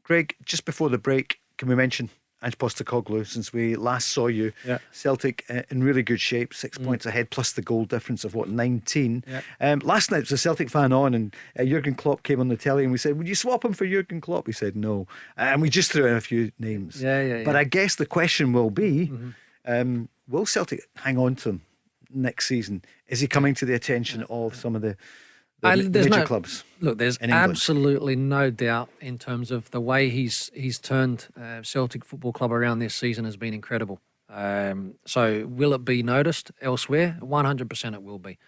Greg, just before the break, can we mention Ange Postecoglou, since we last saw you? Celtic in really good shape, 6 points ahead, plus the goal difference of 19. Last night was a Celtic fan on, and Jurgen Klopp came on the telly, and we said, would you swap him for Jurgen Klopp? He said no, and we just threw in a few names. But I guess the question will be, will Celtic hang on to him next season? Is he coming to the attention of some of the major clubs? Look, there's absolutely no doubt in terms of the way he's turned Celtic Football Club around this season has been incredible. So will it be noticed elsewhere? 100% it will be.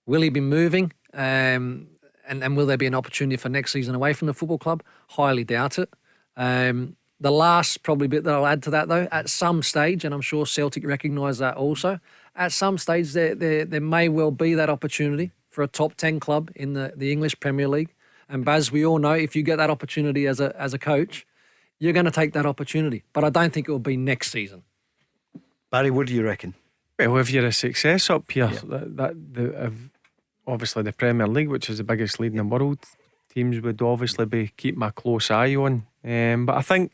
Will he be moving? And will there be an opportunity for next season away from the football club? Highly doubt it. The last probably bit that I'll add to that, though, at some stage, and I'm sure Celtic recognise that also, at some stage there may well be that opportunity for a top 10 club in the English Premier League. And Baz, we all know if you get that opportunity as a coach, you're going to take that opportunity. But I don't think it will be next season. Barry, what do you reckon? Well, if you're a success up here, obviously the Premier League, which is the biggest league in the world, teams would obviously be keeping a close eye on. But I think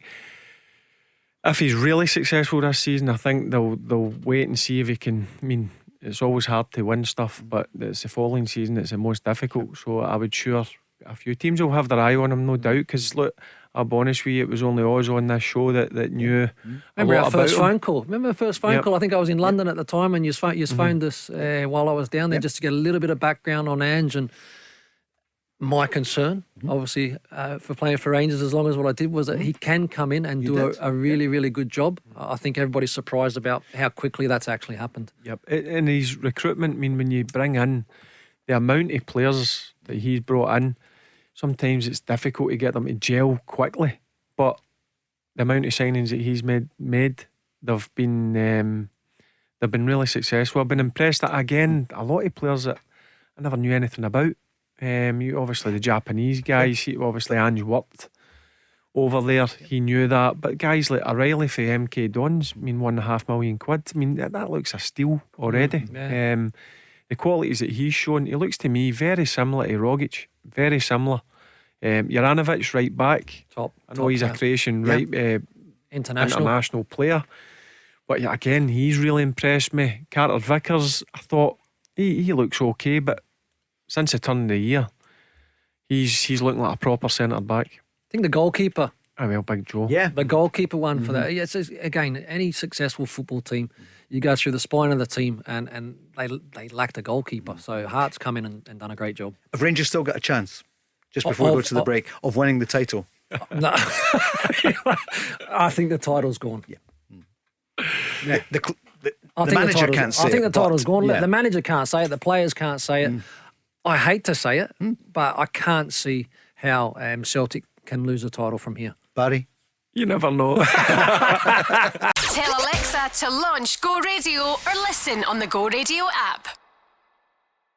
if he's really successful this season, I think they'll wait and see if he can. I mean, it's always hard to win stuff, but it's the following season it's the most difficult. So I would sure a few teams will have their eye on him, no doubt. Because look, I'll be honest with you, it was only us on this show that knew. Remember our first phone call? Remember the first phone call? I think I was in London at the time, and you phoned us while I was down there just to get a little bit of background on Ange. And my concern, obviously, for playing for Rangers as long as what I did, was that he can come in and do a really, really good job. I think everybody's surprised about how quickly that's actually happened. And his recruitment, I mean, when you bring in the amount of players that he's brought in, sometimes it's difficult to get them to gel quickly. But the amount of signings that he's made, they've been really successful. I've been impressed that, again, a lot of players that I never knew anything about. Obviously the Japanese guys, obviously Ange worked over there, he knew that, but guys like O'Reilly for MK Dons, I mean, £1.5 million. I mean, that looks a steal already. The qualities that he's shown, he looks to me very similar to Rogic, very similar. Juranovic right back, I know he's a Croatian international player, but again, he's really impressed me. Carter Vickers, I thought he looks okay, but since the turn of the year, he's looking like a proper centre back. I think the goalkeeper. Big Joe. The goalkeeper one for that. Yes, again, any successful football team, you go through the spine of the team, and they lacked a goalkeeper. So Hart's come in and done a great job. Have Rangers still got a chance, just before we go to the break, of winning the title? No, I think the title's gone. The manager can't say it. I think the title's gone. The manager can't say it. The players can't say it. I hate to say it, but I can't see how Celtic can lose a title from here. Barry? You never know. Tell Alexa to launch Go Radio or listen on the Go Radio app.